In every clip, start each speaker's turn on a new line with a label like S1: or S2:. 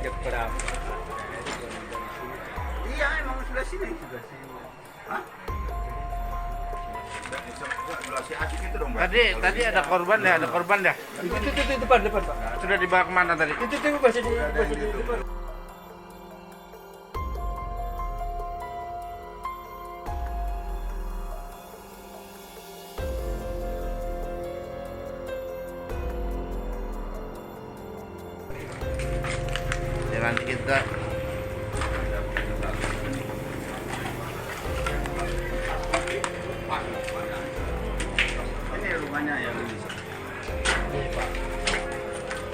S1: diajak berapa?
S2: Iya, emang sudah sini. Hah? Sebelah si Asik itu dong, Mbak.
S3: Tadi ada korban ya,
S1: Itu depan Pak.
S3: Sudah dibawa kemana tadi?
S1: Itu masih di depan.
S3: Jalan kita.
S2: Ini rumahnya yang ini.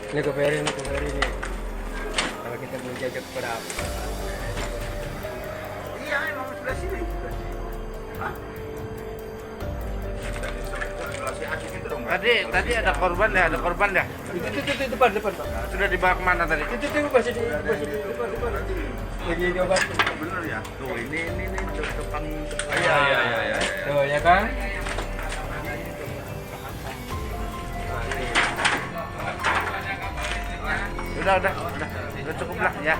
S1: Ini ke ferry nih. Kalau kita mau jajak berapa?
S2: Iya, emang sudah sini. Hah? Sebelah si Asik itu dong, Mbak.
S3: Tadi ada korban ya,
S1: Itu depan Pak.
S3: Sudah dibawa kemana tadi?
S1: Itu masih di depan. Lagi diobatin.
S2: Bener ya? Tuh, ini depan.
S3: Iya.
S1: Tuh ya kan?
S3: Udah cukup lah ya.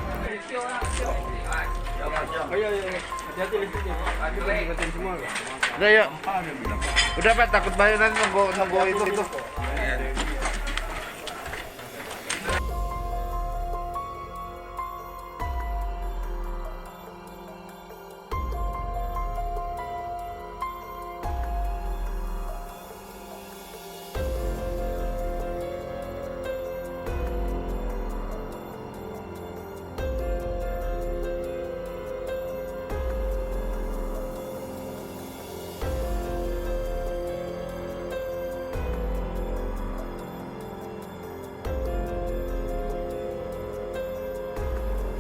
S1: Ayo. Hati-hati listriknya. Aku lagi ngatain semua loh.
S3: Udah yuk. Udah Pak, takut banyak nanti nunggu itu.